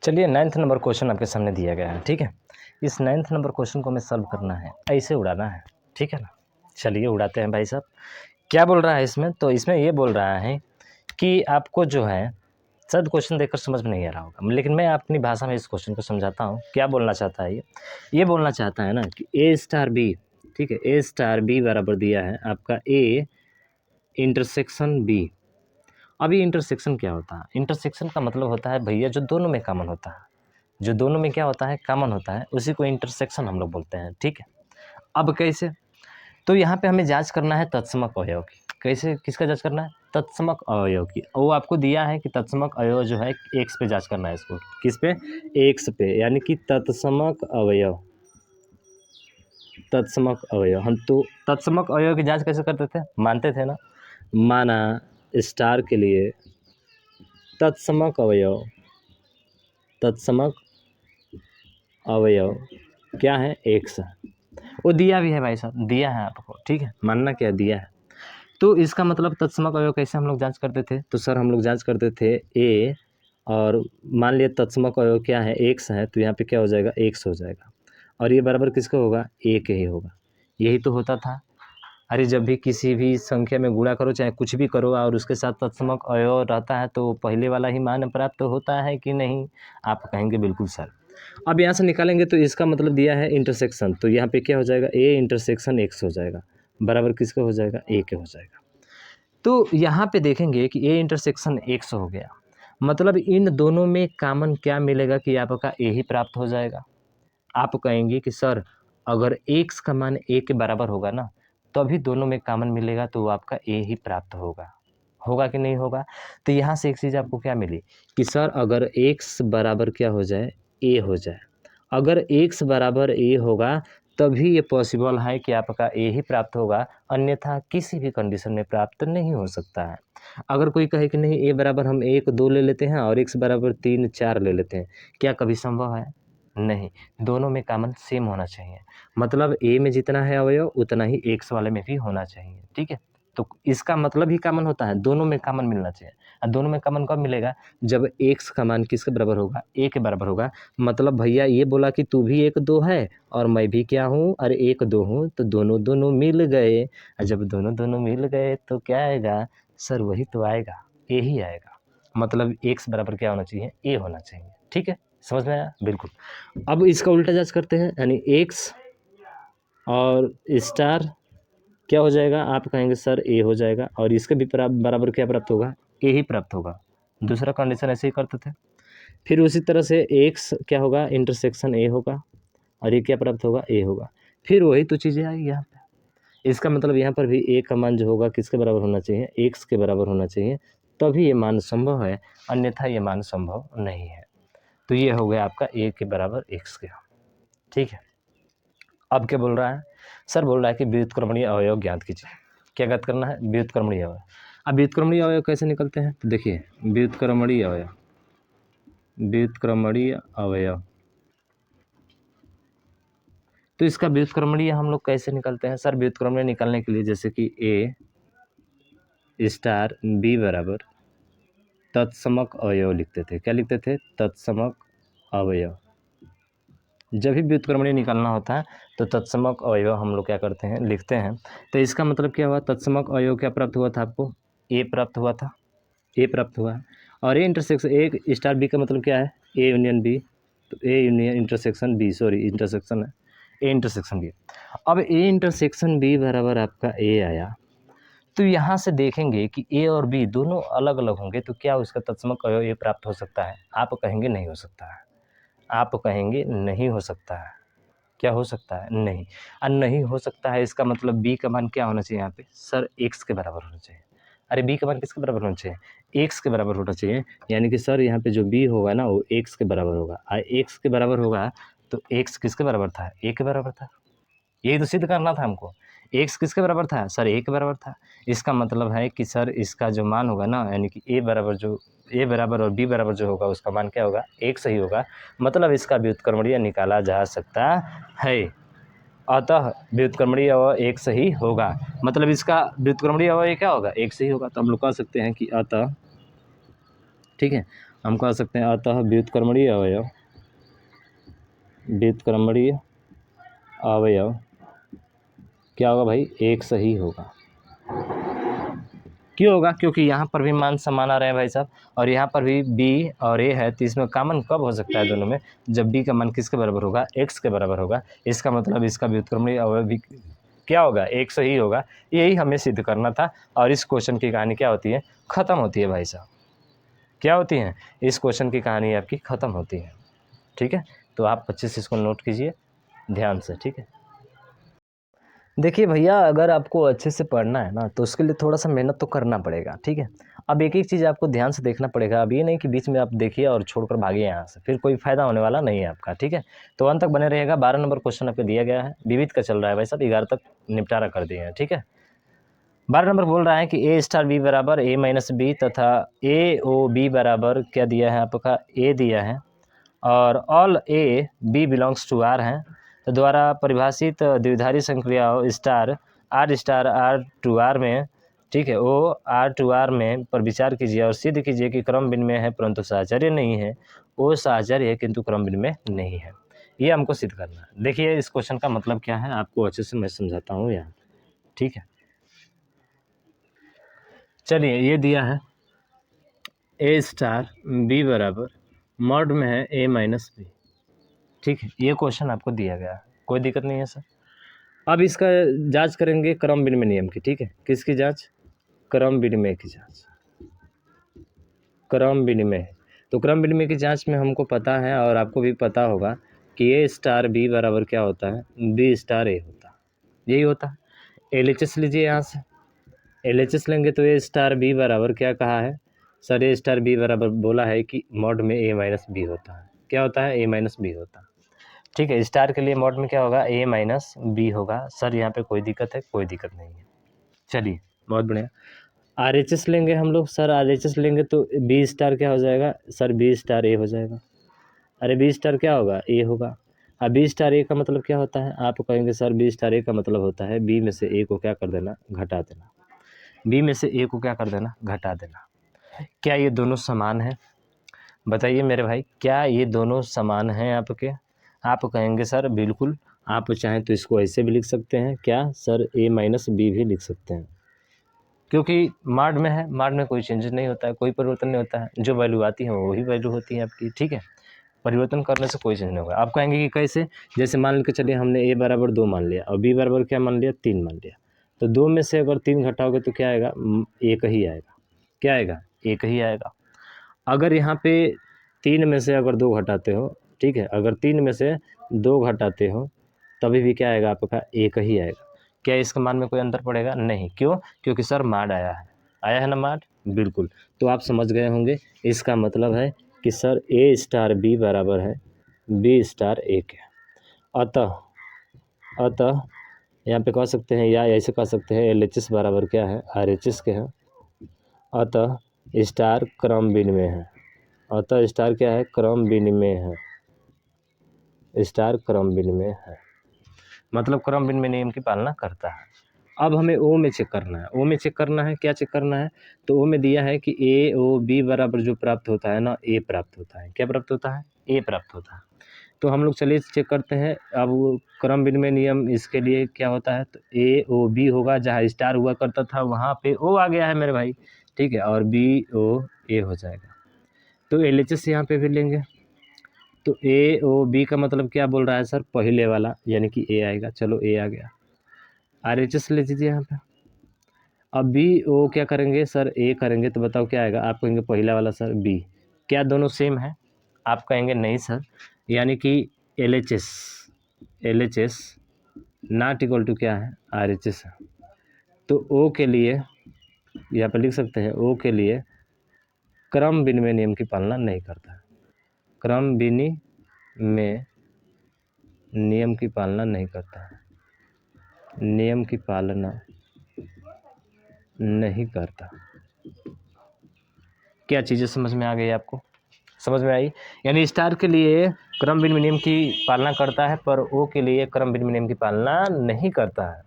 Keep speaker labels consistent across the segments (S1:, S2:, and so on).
S1: चलिए 9th number question आपके सामने दिया गया है, ठीक है। इस 9th नंबर क्वेश्चन को हमें सॉल्व करना है, ऐसे उड़ाना है, ठीक है ना। चलिए उड़ाते हैं भाई साहब। क्या बोल रहा है इसमें, तो इसमें ये बोल रहा है कि आपको जो है शायद क्वेश्चन देखकर समझ में नहीं आ रहा होगा, लेकिन मैं अपनी भाषा में इस क्वेश्चन को समझाता हूँ। क्या बोलना चाहता है ये बोलना चाहता है ना कि ए स्टार बी, ठीक है, ए स्टार बी बराबर दिया है आपका ए इंटरसेक्शन बी। अभी इंटरसेक्शन क्या होता है? इंटरसेक्शन का मतलब होता है भैया जो दोनों में कॉमन होता है, जो दोनों में क्या होता है, कॉमन होता है, उसी को इंटरसेक्शन हम लोग बोलते हैं, ठीक है। अब कैसे, तो यहाँ पे हमें जांच करना है तत्समक अवयव की। कैसे, किसका जांच करना है? तत्समक अवयव की। वो आपको दिया है कि तत्समक अवयव जो है एक्स पे जांच करना है इसको। किस पे? एक्स पे, यानी कि तत्समक अवयव, तत्समक अवयव। हम तो तत्समक अवयव की जांच कैसे करते थे? मानते थे ना, माना स्टार के लिए तत्समक अवयव, तत्समक अवयव क्या है? एक्स। वो दिया भी है भाई साहब, दिया है आपको, ठीक है, मानना क्या दिया है। तो इसका मतलब तत्समक अवयव कैसे हम लोग जांच करते थे? तो सर हम लोग जांच करते थे ए, और मान लिया तत्समक अवयव क्या है? एक्स है, तो यहाँ पे क्या हो जाएगा? एक्स हो जाएगा। और ये बराबर किसका होगा? ए के ही होगा। यही तो होता था। अरे जब भी किसी भी संख्या में गुणा करो, चाहे कुछ भी करो, और उसके साथ तत्समक अवयव रहता है, तो पहले वाला ही मान प्राप्त होता है कि नहीं? आप कहेंगे बिल्कुल सर। अब यहाँ से निकालेंगे तो इसका मतलब दिया है इंटरसेक्शन, तो यहाँ पे क्या हो जाएगा? ए इंटरसेक्शन एक्स हो जाएगा, बराबर किसका हो जाएगा? ए के हो जाएगा। तो यहाँ पे देखेंगे कि ए इंटरसेक्शन एक्स हो गया, मतलब इन दोनों में कॉमन क्या मिलेगा कि आपका ए ही प्राप्त हो जाएगा। आप कहेंगे कि सर अगर एक्स का मान ए के बराबर होगा ना, तभी दोनों में कॉमन मिलेगा, तो वो आपका ए ही प्राप्त होगा। होगा कि नहीं होगा? तो यहाँ से एक चीज़ आपको क्या मिली कि सर अगर एक्स बराबर क्या हो जाए? ए हो जाए। अगर एक्स बराबर ए होगा तभी ये पॉसिबल है कि आपका ए ही प्राप्त होगा, अन्यथा किसी भी कंडीशन में प्राप्त नहीं हो सकता है। अगर कोई कहे कि नहीं ए बराबर हम 1 2 ले लेते हैं और एक्स बराबर 3 4 ले लेते हैं, क्या कभी संभव है? नहीं, दोनों में कॉमन सेम होना चाहिए। मतलब ए में जितना है अवयव उतना ही एक्स वाले में भी होना चाहिए, ठीक है। तो इसका मतलब ही कॉमन होता है, दोनों में कॉमन मिलना चाहिए। और दोनों में कॉमन कब मिलेगा? जब एक्स का मान किसके बराबर होगा? ए के बराबर होगा। मतलब भैया ये बोला कि तू भी 1 2 है और मैं भी क्या हूँ? अरे 1 2 हूँ, तो दोनों दोनों मिल गए। और जब दोनों दोनों मिल गए तो क्या आएगा? सर वही तो आएगा, ए ही आएगा। मतलब एक्स बराबर क्या होना चाहिए? ए होना चाहिए, ठीक है। समझ में आया? बिल्कुल। अब इसका उल्टा जांच करते हैं, यानी एक्स और स्टार क्या हो जाएगा? आप कहेंगे सर ए हो जाएगा, और इसके भी बराबर क्या प्राप्त होगा? ए ही प्राप्त होगा। दूसरा कंडीशन ऐसे ही करते थे। फिर उसी तरह से एक्स क्या होगा? इंटरसेक्शन ए होगा, और ये क्या प्राप्त होगा? ए होगा। फिर वही तो चीज़ें आई यहाँ पे। इसका मतलब यहाँ पर भी ए का मान जो होगा किसके बराबर होना चाहिए? एक्स के बराबर होना चाहिए, तभी ये मान संभव है, अन्यथा ये मान संभव नहीं है। तो ये हो गया आपका ए के बराबर एक्स के, ठीक है। अब क्या बोल रहा है? सर बोल रहा है कि व्युत्क्रमणीय अवयव ज्ञात कीजिए। क्या ज्ञात करना है? व्युत्क्रमणीय अवयव। अब व्युत्क्रमणीय अवयव कैसे निकलते हैं? तो देखिए व्युत्क्रमणीय अवयव, व्युत्क्रमणीय अवयव, तो इसका व्युत्क्रमणीय हम लोग कैसे निकलते हैं? सर व्युत्क्रमणीय निकालने के लिए जैसे कि ए स्टार बी बराबर तत्समक अवयव लिखते थे। क्या लिखते थे? तत्समक अवयव। जब भी व्युत्क्रमणीय निकालना होता है तो तत्समक अवयव हम लोग क्या करते हैं? लिखते हैं। तो इसका मतलब क्या हुआ? तत्समक अवयव क्या प्राप्त हुआ था आपको? ए प्राप्त हुआ था, ए प्राप्त हुआ है। और A intersection A star B का मतलब क्या है? ए यूनियन बी, तो A union intersection B, sorry intersection है, ए इंटरसेक्शन बी। अब ए इंटरसेक्शन बी बराबर आपका ए आया, तो यहाँ से देखेंगे कि ए और बी दोनों अलग अलग होंगे, तो क्या उसका तत्समक अवयव ए प्राप्त हो सकता है? आप कहेंगे नहीं हो सकता है, आप कहेंगे नहीं हो सकता है। क्या हो सकता है? नहीं। और नहीं हो सकता है, इसका मतलब बी का मान क्या होना चाहिए यहाँ पे? सर एक्स के बराबर होना चाहिए। अरे बी का मान किसके बराबर होना चाहिए? एक्स के बराबर होना चाहिए। यानी कि सर यहाँ पे जो बी होगा ना वो एक्स के बराबर होगा, और एक्स के बराबर होगा तो एक्स किसके बराबर था? ए के बराबर था। यही तो सिद्ध करना था हमको। एक्स किसके बराबर था? सर ए के बराबर था। इसका मतलब है कि सर इसका जो मान होगा ना, यानी कि ए बराबर और बी बराबर जो होगा उसका मान क्या होगा? एक सही होगा। मतलब इसका व्युत्क्रमणीय निकाला जा सकता है। अतः व्युत्क्रमणीय अवयव एक सही होगा। मतलब इसका व्युत्क्रमणीय अवयव क्या होगा? एक सही होगा। तो हम लोग कह सकते हैं कि अतः, ठीक है, हम कह सकते हैं अतः व्युत्क्रमणीय अवयव, व्युत्क्रमणीय अवयव क्या होगा भाई, एक सही होगा। क्यों होगा, क्योंकि यहाँ पर भी मान समान आ रहे हैं भाई साहब, और यहाँ पर भी b और a है, तो इसमें कॉमन कब हो सकता है दोनों में, जब b का मान किसके बराबर होगा, x के बराबर होगा। इसका मतलब इसका व्युत्क्रमणीय अवयव भी क्या होगा, एक सही होगा। यही हमें सिद्ध करना था, और इस क्वेश्चन की कहानी क्या होती है, ख़त्म होती है भाई साहब। क्या होती है, इस क्वेश्चन की कहानी आपकी ख़त्म होती है। ठीक है, तो आप अच्छे से इसको नोट कीजिए ध्यान से। ठीक है, देखिए भैया, अगर आपको अच्छे से पढ़ना है ना, तो उसके लिए थोड़ा सा मेहनत तो करना पड़ेगा। ठीक है, अब एक एक चीज़ आपको ध्यान से देखना पड़ेगा। अब ये नहीं कि बीच में आप देखिए और छोड़कर भागिए यहाँ से, फिर कोई फ़ायदा होने वाला नहीं है आपका। ठीक है, तो अंत तक बने रहिएगा। 12 नंबर क्वेश्चन आपको दिया गया है, विविध का चल रहा है भाई साहब, 11 तक निपटारा कर दिए हैं। ठीक है, 12 नंबर बोल रहा है कि ए स्टार बी बराबर a माइनस बी तथा ए ओ बी बराबर क्या दिया है आपका, a दिया है, और all A B belongs to R हैं, तो द्वारा परिभाषित द्विधारी संक्रियाओं स्टार आर टू आर में, ठीक है, ओ आर टू आर में पर विचार कीजिए और सिद्ध कीजिए कि क्रम विनिमय है परंतु साहचर्य नहीं है, ओ साहचर्य है किंतु क्रम विनिमय नहीं है। ये हमको सिद्ध करना है। देखिए इस क्वेश्चन का मतलब क्या है आपको अच्छे से मैं समझाता हूँ यहाँ। ठीक है, चलिए ये दिया है ए स्टार बी बराबर मॉड में है ए माइनस बी। ठीक है, ये क्वेश्चन आपको दिया गया है, कोई दिक्कत नहीं है सर। अब इसका जांच करेंगे क्रम विनिमय नियम की। ठीक है, किसकी जांच, क्रम विनिमय की जांच, क्रम विनिमय। तो क्रम विनिमय की जांच में हमको पता है और आपको भी पता होगा कि ए स्टार बी बराबर क्या होता है, बी स्टार ए होता है, यही होता है। LHS लीजिए, यहाँ से LHS लेंगे तो ए स्टार बी बराबर क्या कहा है सर, ए स्टार बी बराबर बोला है कि मॉड में ए माइनस बी होता है। क्या होता है, ए माइनस बी होता है। ठीक है, स्टार के लिए मॉड में क्या होगा, ए माइनस बी होगा। सर यहाँ पे कोई दिक्कत है, कोई दिक्कत नहीं है। चलिए बहुत बढ़िया। RHS लेंगे हम लोग, सर RHS लेंगे तो बी स्टार क्या हो जाएगा सर, बी स्टार ए हो जाएगा। अरे बी स्टार क्या होगा, ए होगा। अब बी स्टार ए का मतलब क्या होता है, आप कहेंगे सर बी स्टार ए का मतलब होता है बी में से ए को क्या कर देना, घटा देना। बी में से ए को क्या कर देना, घटा देना। क्या ये दोनों समान हैं, बताइए मेरे भाई, क्या ये दोनों समान हैं आपके। आप कहेंगे सर बिल्कुल, आप चाहें तो इसको ऐसे भी लिख सकते हैं, क्या सर ए माइनस बी भी लिख सकते हैं, क्योंकि माड में है, माड में कोई चेंजेस नहीं होता है, कोई परिवर्तन नहीं होता है, जो वैल्यू आती है वही वैल्यू होती है आपकी। ठीक है, परिवर्तन करने से कोई चेंज नहीं होगा। आप कहेंगे कि कैसे, जैसे मान के चलिए हमने ए बराबर 2 मान लिया और बी बराबर क्या मान लिया, 3 मान लिया, तो 2 में से अगर 3 घटाओगे तो क्या आएगा, एक ही आएगा। क्या आएगा, एक ही आएगा। अगर यहाँ पे 3 में से अगर 2 घटाते हो, ठीक है, अगर 3 में से 2 घटाते हो तभी भी क्या आएगा आपका, एक ही आएगा। क्या इसके मान में कोई अंतर पड़ेगा, नहीं। क्यों, क्योंकि सर माड आया है ना माड, बिल्कुल। तो आप समझ गए होंगे, इसका मतलब है कि सर ए स्टार बी बराबर है बी स्टार ए के। अतः यहाँ पे कह सकते हैं या ऐसे कह सकते हैं LHS बराबर क्या है, RHS के हैं। अतः स्टार क्रम विनिमय है, अतः स्टार क्या है, क्रम विनिमय है, स्टार क्रम विनिमय है, मतलब क्रम विनिमय नियम की पालना करता है। अब हमें ओ में चेक करना है, ओ में चेक करना है, क्या चेक करना है, तो ओ में दिया है कि ए ओ बी बराबर जो प्राप्त होता है ना, ए प्राप्त होता है। क्या प्राप्त होता है, ए प्राप्त होता है। तो हम लोग चलिए चेक करते हैं। अब क्रम विनिमय नियम इसके लिए क्या होता है, तो ए ओ बी होगा, जहाँ स्टार हुआ करता था वहाँ पे ओ आ गया है मेरे भाई। ठीक है, और बी ओ ए हो जाएगा। तो LHS यहाँ पे भी लेंगे, तो ए ओ बी का मतलब क्या बोल रहा है सर, पहले वाला, यानी कि ए आएगा। चलो ए आ गया। RHS ले लीजिए यहाँ पे। अब बी ओ क्या करेंगे सर, ए करेंगे, तो बताओ क्या आएगा, आप कहेंगे पहला वाला सर बी। क्या दोनों सेम है, आप कहेंगे नहीं सर, यानी कि LHS नॉट इक्वल टू क्या है, RHS है। तो ओ के लिए यहाँ पर लिख सकते हैं, ओ के लिए क्रम विनिमय नियम की पालना नहीं करता है, क्रम विनिमय नियम की पालना नहीं करता है, नियम की पालना नहीं करता। क्या चीज़ें समझ में आ गई आपको, समझ में आई। यानी स्टार के लिए क्रम विनिमय नियम की पालना करता है पर ओ के लिए क्रम विनिमय नियम की पालना नहीं करता है।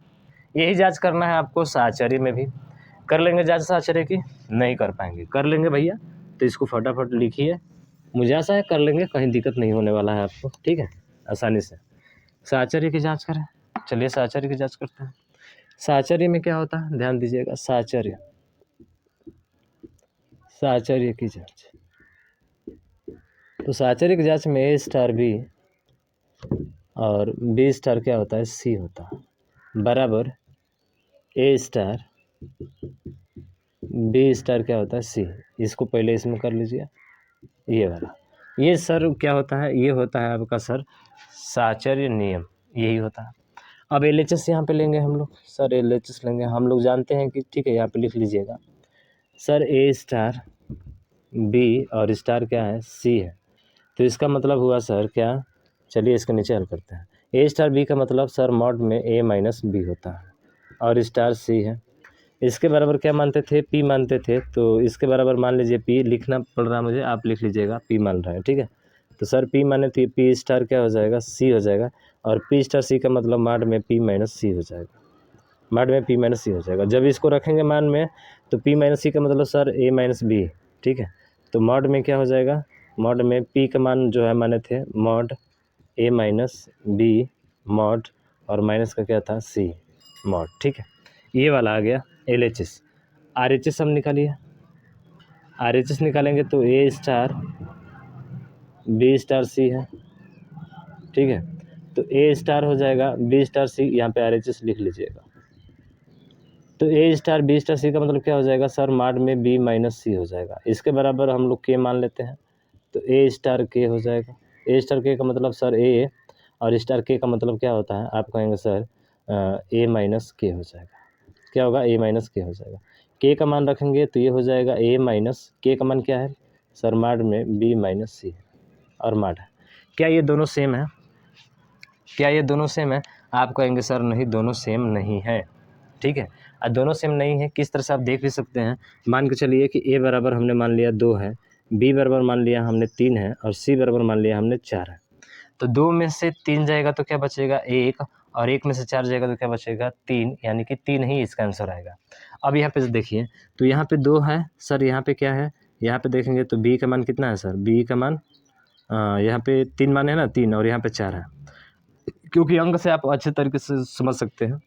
S1: यही जांच करना है आपको साहचर्य में भी। कर लेंगे जांच साहचर्य की, नहीं कर पाएंगे, कर लेंगे भैया, तो इसको फटाफट लिखिए मुझे आशा है कर लेंगे, कहीं दिक्कत नहीं होने वाला है आपको, ठीक है, आसानी से। साहचर्य की जांच करें, चलिए साहचर्य की जांच करते हैं। साहचर्य में क्या होता है, ध्यान दीजिएगा, साहचर्य की जांच। तो साहचर्य की जांच में ए स्टार बी और बी स्टार क्या होता है, सी होता है, बराबर ए स्टार बी स्टार क्या होता है, सी। इसको पहले इसमें कर लीजिए, ये वाला, ये सर क्या होता है, ये होता है आपका सर साहचर्य नियम, यही होता है। अब LHS यहाँ पे लेंगे हम लोग, सर LHS लेंगे, हम लोग जानते हैं कि, ठीक है, यहाँ पे लिख लीजिएगा सर ए स्टार बी और स्टार क्या है, सी है। तो इसका मतलब हुआ सर क्या, चलिए इसके नीचे हल करते हैं। ए स्टार बी का मतलब सर मॉड में ए माइनस बी होता है और स्टार सी है। इसके बराबर क्या मानते थे, पी मानते थे, तो इसके बराबर मान लीजिए पी, लिखना पड़ रहा है मुझे, आप लिख लीजिएगा, पी मान रहा है, ठीक है। तो सर पी माने तो पी स्टार क्या हो जाएगा, सी हो जाएगा, और पी स्टार सी का मतलब माड में पी माइनस सी हो जाएगा, माड में पी माइनस सी हो जाएगा। जब इसको रखेंगे मान में, तो पी माइनस सी का मतलब सर ए माइनस बी, ठीक है। तो मॉड में क्या हो जाएगा, मॉड में पी का मान जो है माने थे मॉड ए माइनस बी मॉड, और माइनस का क्या था, सी मॉड, ठीक है। ये वाला आ गया LHS। RHS हम निकालिए, RHS निकालेंगे तो ए स्टार बी स्टार सी है, ठीक है। तो ए स्टार हो जाएगा बी स्टार सी, यहाँ पे RHS लिख लीजिएगा। तो ए स्टार बी स्टार सी का मतलब क्या हो जाएगा सर, माड में बी माइनस सी हो जाएगा। इसके बराबर हम लोग के मान लेते हैं, तो ए स्टार के हो जाएगा। ए स्टार के का मतलब सर ए, और स्टार के का मतलब क्या होता है, आप कहेंगे सर ए माइनस के हो जाएगा। क्या होगा, ए माइनस के हो जाएगा। के का मान रखेंगे तो ये हो जाएगा ए माइनस के का मान क्या है सर, माड में बी माइनस सी है और माड है। क्या ये दोनों सेम है, क्या ये दोनों सेम है, आप कहेंगे सर नहीं, दोनों सेम नहीं है, ठीक है। और दोनों सेम नहीं है किस तरह से आप देख भी सकते हैं। मान के चलिए कि ए बराबर हमने मान लिया 2 है, बी बराबर मान लिया हमने 3 है, और सी बराबर मान लिया हमने 4 है। तो 2 में से 3 जाएगा तो क्या बचेगा 1, और 1 में से 4 जाएगा तो क्या बचेगा 3, यानी कि 3 ही इसका आंसर आएगा। अब यहाँ पे देखिए, तो यहाँ पे 2 है सर, यहाँ पे क्या है, यहाँ पे देखेंगे तो बी का मान कितना है सर, बी का मान यहाँ पे 3 मान है ना, 3, और यहाँ पे 4 है, क्योंकि अंक से आप अच्छे तरीके से समझ सकते हैं।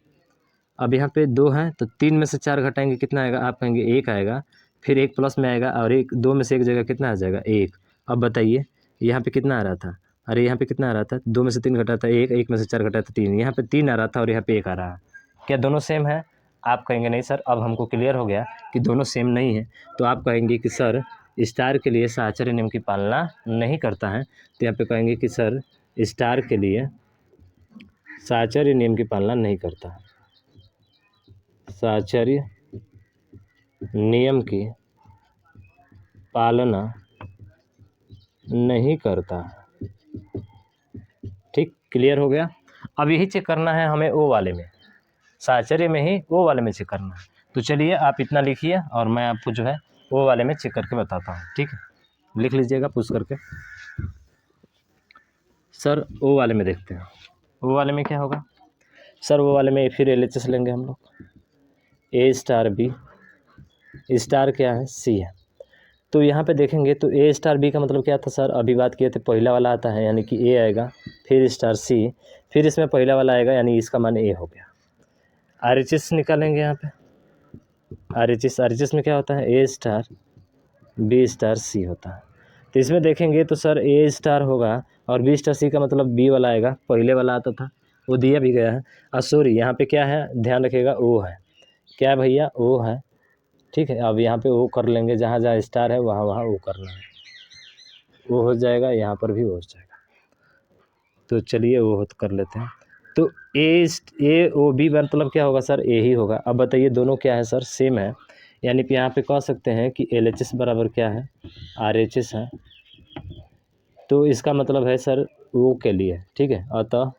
S1: अब यहाँ पे 2 है, तो 3 में से 4 घटाएंगे कितना आएगा, आप कहेंगे 1 आएगा, फिर 1 प्लस में आएगा, और 2 में से 1 जगह कितना आ जाएगा 1। अब बताइए यहाँ पे कितना आ रहा था, अरे यहाँ पे कितना आ रहा था, 2 में से 3 घटा था 1, 1 में से 4 घटा था 3, यहाँ पे 3 आ रहा था और यहाँ पे 1 आ रहा है। क्या दोनों सेम है, आप कहेंगे नहीं सर, अब हमको क्लियर हो गया कि दोनों सेम नहीं है। तो आप कहेंगे कि सर स्टार के लिए साहचर्य नियम की पालना नहीं करता है, तो यहाँ पे कहेंगे कि सर स्टार के लिए साहचर्य नियम की पालना नहीं करता है, साहचर्य नियम की पालना नहीं करता। ठीक, क्लियर हो गया। अब यही चेक करना है हमें ओ वाले में, साहचर्य में ही ओ वाले में चेक करना है। तो चलिए आप इतना लिखिए और मैं आपको जो है ओ वाले में चेक करके बताता हूँ, ठीक है। लिख लीजिएगा पुश करके। सर ओ वाले में देखते हैं, ओ वाले में क्या होगा सर, ओ वाले में फिर LHS लेंगे हम लोग, ए स्टार बी स्टार क्या है, सी है। तो यहाँ पे देखेंगे तो ए स्टार बी का मतलब क्या था सर, अभी बात किए थे, पहला वाला आता है, यानी कि ए आएगा, फिर स्टार सी, फिर इसमें पहला वाला आएगा, यानी इसका मान ए हो गया। RHS निकालेंगे यहाँ पे, RHS में क्या होता है, ए स्टार बी स्टार सी होता है। तो इसमें देखेंगे तो सर ए स्टार होगा और बी स्टार सी का मतलब बी वाला आएगा, पहले वाला आता था वो दिया भी गया है। और सॉरी यहाँ पे क्या है, ध्यान रखिएगा ओ है, क्या है भैया, ओ है, ठीक है। अब यहाँ पे ओ कर लेंगे, जहाँ जहाँ स्टार है वहाँ वहाँ ओ करना है, वो हो जाएगा, यहाँ पर भी हो जाएगा। तो चलिए वो कर लेते हैं। तो ए ओ बी मतलब क्या होगा सर, ए ही होगा। अब बताइए दोनों क्या है सर, सेम है, यानी कि यहाँ पे कह सकते हैं कि LHS बराबर क्या है, RHS है। तो इसका मतलब है सर ओ के लिए, ठीक है, अतः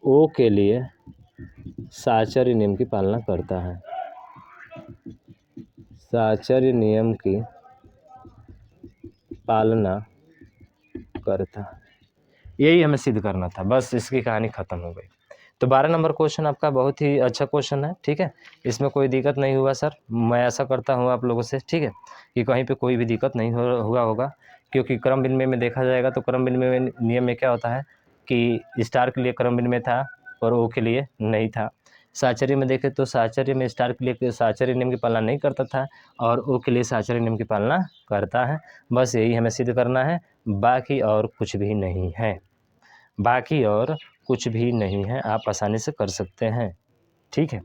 S1: ओ के लिए साहचर्य नियम की पालना करता है, साहचर्य नियम की पालना करता है। यही हमें सिद्ध करना था, बस इसकी कहानी ख़त्म हो गई। तो 12 नंबर क्वेश्चन आपका बहुत ही अच्छा क्वेश्चन है, ठीक है। इसमें कोई दिक्कत नहीं हुआ सर, मैं ऐसा करता हूँ आप लोगों से, ठीक है, कि कहीं पे कोई भी दिक्कत नहीं हुआ होगा, क्योंकि क्रम विनिमय में देखा जाएगा तो क्रम विनिमय नियम में क्या होता है कि स्टार के लिए क्रम विनिमय था और ओ के लिए नहीं था। साहचर्य में देखें तो साहचर्य में स्टार के लिए साहचर्य नियम की पालना नहीं करता था और ओ के लिए साहचर्य नियम की पालना करता है। बस यही हमें सिद्ध करना है, बाकी और कुछ भी नहीं है, बाकी और कुछ भी नहीं है, आप आसानी से कर सकते हैं, ठीक है।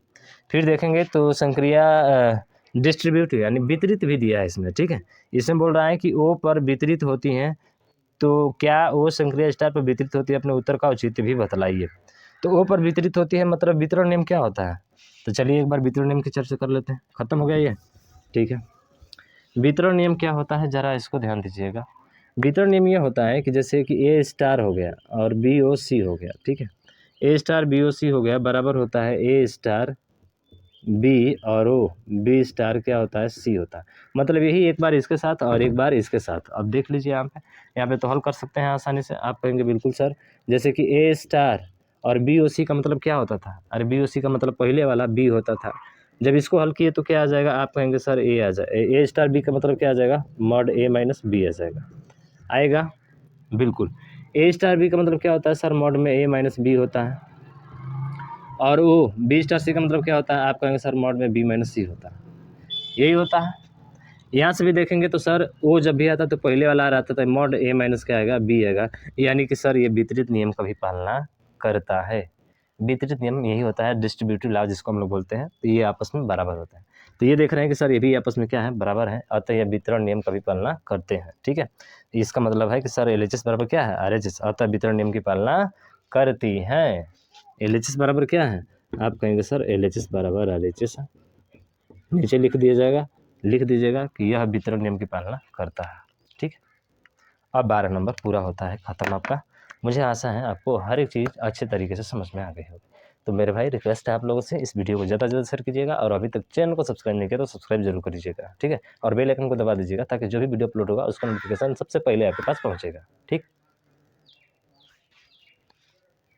S1: फिर देखेंगे तो संक्रिया डिस्ट्रीब्यूट यानी वितरित भी दिया है इसमें, ठीक है। इसमें बोल रहा है कि ओ पर वितरित होती हैं, तो क्या ओ संक्रिया स्टार पर वितरित होती है, अपने उत्तर का औचित्य भी बतलाइए। तो ओ पर वितरित होती है मतलब वितरण नियम क्या होता है, तो चलिए एक बार वितरण नियम की चर्चा कर लेते हैं। खत्म हो गया ये, ठीक है। वितरण नियम क्या होता है ज़रा इसको ध्यान दीजिएगा। वितरण नियम ये होता है कि जैसे कि ए स्टार हो गया और बी ओ सी हो गया, ठीक है। ए स्टार बी ओ सी हो गया बराबर होता है ए स्टार बी और ओ बी स्टार क्या होता है सी होता है। मतलब यही एक बार इसके साथ और एक बार इसके साथ। अब देख लीजिए यहाँ पे तो हल कर सकते हैं आसानी से। आप कहेंगे बिल्कुल सर, जैसे कि ए स्टार और बी ओ सी का मतलब क्या होता था, अरे बी ओ सी का मतलब पहले वाला बी होता था। जब इसको हल किए तो क्या आ जाएगा, आप कहेंगे सर ए आ जाए, ए स्टार बी का मतलब क्या आ जाएगा, मॉड ए माइनस बी आ जाएगा, आएगा बिल्कुल। ए स्टार बी का मतलब क्या होता है सर, मॉड में ए माइनस बी होता है। और वो बी स्टार सी का मतलब क्या होता है, आप कहेंगे सर मॉड में बी माइनस सी होता है, यही होता है। यहाँ से भी देखेंगे तो सर ओ जब भी आता तो पहले वाला आ रहा था, मॉड ए माइनस क्या आएगा, बी आएगा, यानी कि सर ये वितरित नियम का भी पालना करता है। वितरित नियम यही होता है, डिस्ट्रीब्यूटिव लॉ जिसको हम लोग बोलते हैं, तो ये आपस में बराबर होते हैं। तो ये देख रहे हैं कि सर ये भी आपस में क्या है, बराबर है, अतः ये वितरण नियम का भी पालना करते हैं, ठीक है। इसका मतलब है कि सर LHS बराबर क्या है, RHS, अतः वितरण नियम की पालना करती हैं। LHS बराबर क्या है, आप कहेंगे सर LHS बराबर RHS, नीचे लिख दीजिएगा कि यह वितरण नियम की पालना करता है, ठीक है। अब 12 नंबर पूरा होता है, खत्म आपका। मुझे आशा है आपको हर एक चीज़ अच्छे तरीके से समझ में आ गई होगी। तो मेरे भाई रिक्वेस्ट है आप लोगों से, इस वीडियो को ज़्यादा से ज़्यादा शेयर कीजिएगा और अभी तक चैनल को सब्सक्राइब नहीं किया तो सब्सक्राइब जरूर करिएगा, ठीक है। और बेल आइकन को दबा दीजिएगा ताकि जो भी वीडियो अपलोड होगा उसका नोटिफिकेशन सबसे पहले आपके पास पहुँचेगा, ठीक।